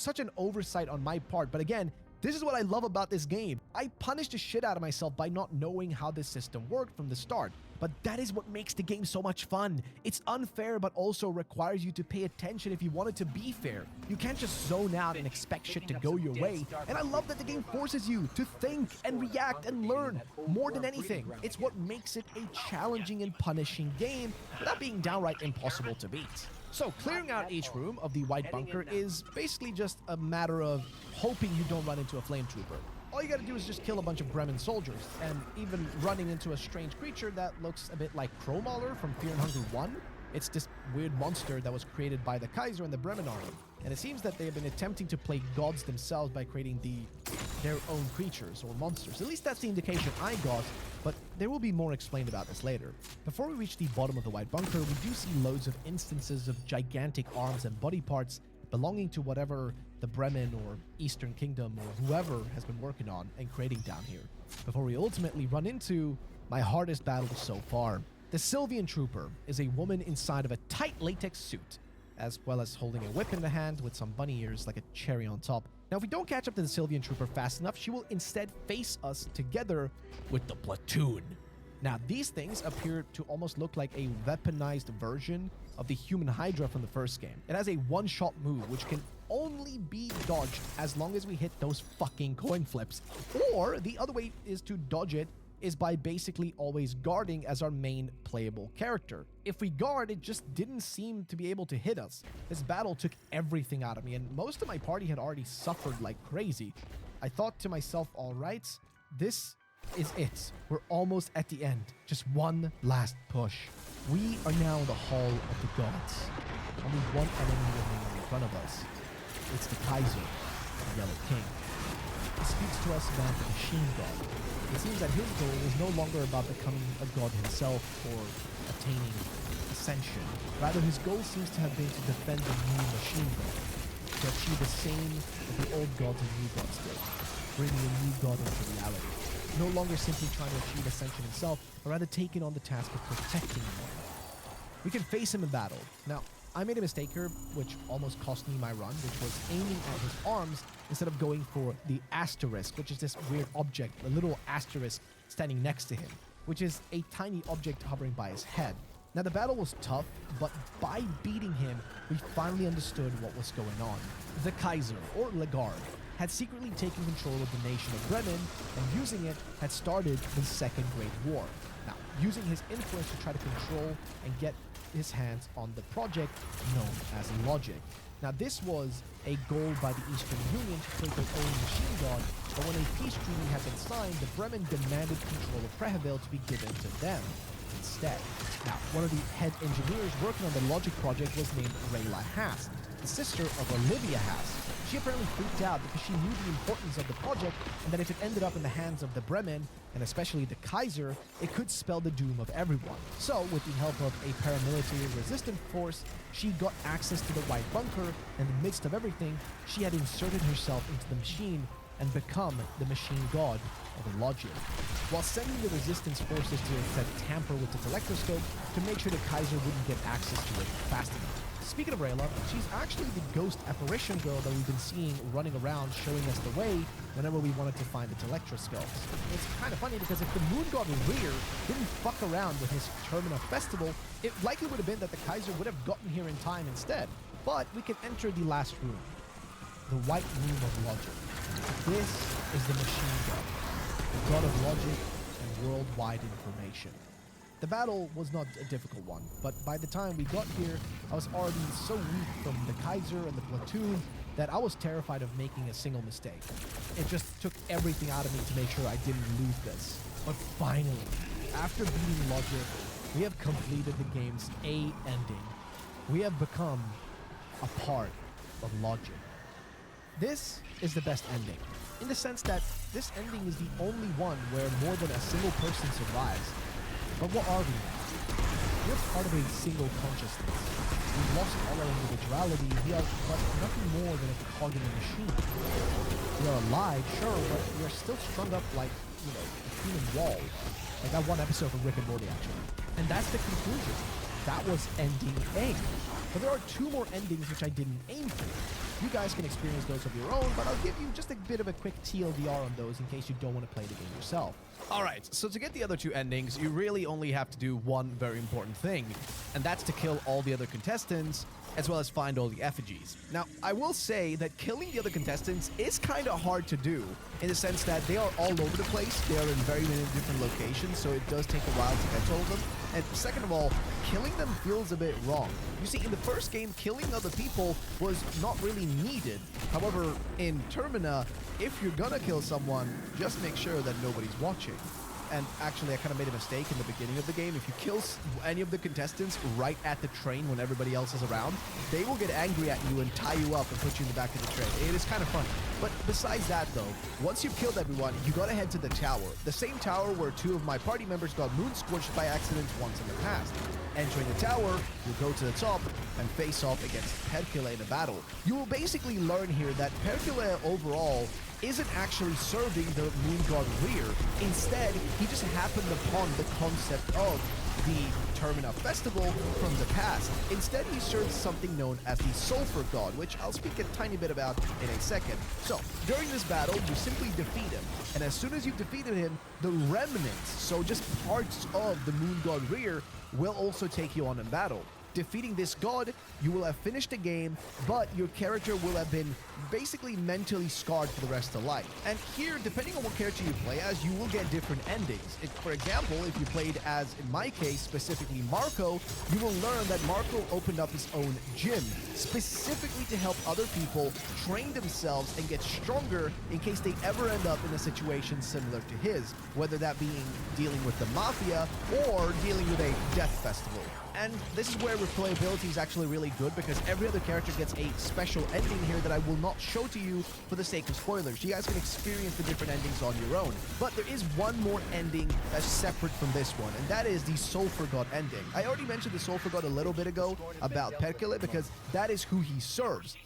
such an oversight on my part, but again, this is what I love about this game. I punished the shit out of myself by not knowing how this system worked from the start. But that is what makes the game so much fun. It's unfair, but also requires you to pay attention if you want it to be fair. You can't just zone out and expect shit to go your way. And I love that the game forces you to think and react and learn. More than anything, it's what makes it a challenging and punishing game without being downright impossible to beat. So clearing out each room of the white bunker is basically just a matter of hoping you don't run into a flame trooper. All you gotta do is just kill a bunch of Bremen soldiers, and even running into a strange creature that looks a bit like Crowmauler from Fear and Hunger 1. It's this weird monster that was created by the Kaiser and the Bremen army, and it seems that they have been attempting to play gods themselves by creating their own creatures or monsters. At least that's the indication I got, but there will be more explained about this later. Before we reach the bottom of the white bunker, we do see loads of instances of gigantic arms and body parts belonging to whatever the Bremen or Eastern Kingdom or whoever has been working on and creating down here, before we ultimately run into my hardest battle so far. The Sylvian Trooper is a woman inside of a tight latex suit, as well as holding a whip in the hand with some bunny ears like a cherry on top. Now, if we don't catch up to the Sylvian Trooper fast enough, she will instead face us together with the platoon. Now, these things appear to almost look like a weaponized version of the human Hydra from the first game. It has a one-shot move, which can only be dodged as long as we hit those fucking coin flips. Or the other way is to dodge it is by basically always guarding as our main playable character. If we guard, it just didn't seem to be able to hit us. This battle took everything out of me, and most of my party had already suffered like crazy. I thought to myself, alright, this is it. We're almost at the end. Just one last push. We are now in the Hall of the Gods. Only one enemy remaining in front of us. It's the Kaiser, the Yellow King. He speaks to us about the Machine God. It seems that his goal is no longer about becoming a god himself or attaining ascension. Rather, his goal seems to have been to defend the new Machine God, to achieve the same that the old gods and new gods did, bringing a new god into reality. No longer simply trying to achieve ascension himself, but rather taking on the task of protecting one. We can face him in battle. Now, I made a mistake here, which almost cost me my run, which was aiming at his arms instead of going for the asterisk, which is this weird object, a little asterisk standing next to him, which is a tiny object hovering by his head. Now, the battle was tough, but by beating him, we finally understood what was going on. The Kaiser, or Legard, had secretly taken control of the nation of Bremen, and using it had started the Second Great War. Now, using his influence to try to control and get his hands on the project known as Logic. Now, this was a goal by the Eastern Union to create their own machine god, but when a peace treaty had been signed, the Bremen demanded control of Prehevil to be given to them instead. Now, one of the head engineers working on the Logic project was named Rayla Haas, the sister of Olivia Haas. She apparently freaked out because she knew the importance of the project and that if it ended up in the hands of the Bremen, and especially the Kaiser, it could spell the doom of everyone. So, with the help of a paramilitary resistant force, she got access to the white bunker, and in the midst of everything, she had inserted herself into the machine and become the machine god of the Logic, while sending the resistance forces to instead tamper with the electroscope to make sure the Kaiser wouldn't get access to it fast enough. Speaking of Rayla, she's actually the ghost apparition girl that we've been seeing running around showing us the way whenever we wanted to find the electroscopes. It's kind of funny because if the moon god Rear didn't fuck around with his Termina festival, it likely would have been that the Kaiser would have gotten here in time instead. But we can enter the last room, the White Room of Logic. This is the machine god, the god of logic and worldwide information. The battle was not a difficult one, but by the time we got here, I was already so weak from the Kaiser and the platoon that I was terrified of making a single mistake. It just took everything out of me to make sure I didn't lose this. But finally, after beating Logic, we have completed the game's A ending. We have become a part of Logic. This is the best ending, in the sense that this ending is the only one where more than a single person survives. But what are we now? We're part of a single consciousness. We've lost all our individuality. We are but nothing more than a cog in the machine. We are alive, sure, but we are still strung up like, a human wall. Like that one episode from Rick and Morty, actually. And that's the conclusion. That was ending A. But there are two more endings which I didn't aim for. You guys can experience those of your own, but I'll give you just a bit of a quick TLDR on those in case you don't want to play the game yourself. Alright, so to get the other two endings, you really only have to do one very important thing, and that's to kill all the other contestants, as well as find all the effigies. Now, I will say that killing the other contestants is kind of hard to do, in the sense that they are all over the place, they are in very many different locations, so it does take a while to catch all of them. And second of all, killing them feels a bit wrong. You see, in the first game, killing other people was not really needed. However, in Termina, if you're gonna kill someone, just make sure that nobody's watching. And actually, I kind of made a mistake in the beginning of the game. If you kill any of the contestants right at the train when everybody else is around, they will get angry at you and tie you up and put you in the back of the train. It is kind of funny. But besides that, though, once you've killed everyone, you gotta head to the tower. The same tower where two of my party members got moon scorched by accident once in the past. Entering the tower, you'll go to the top and face off against Perkele in a battle. You will basically learn here that Perkele overall isn't actually serving the Moon God rear. Instead, he just happened upon the concept of the Termina Festival from the past. Instead, he serves something known as the Sulphur God, which I'll speak a tiny bit about in a second. So, during this battle, you simply defeat him. And as soon as you've defeated him, the remnants, so just parts of the Moon God rear, will also take you on in battle. Defeating this god, you will have finished the game, but your character will have been basically mentally scarred for the rest of life. And here, depending on what character you play as, you will get different endings. For example, if you played as, in my case, specifically Marco, you will learn that Marco opened up his own gym, specifically to help other people train themselves and get stronger in case they ever end up in a situation similar to his, whether that being dealing with the mafia or dealing with a death festival. And this is where replayability is actually really good, because every other character gets a special ending here that I will not show to you for the sake of spoilers. You guys can experience the different endings on your own. But there is one more ending that's separate from this one, and that is the Sulphur God ending. I already mentioned the Sulphur God a little bit ago about Perkele, because that is who he serves.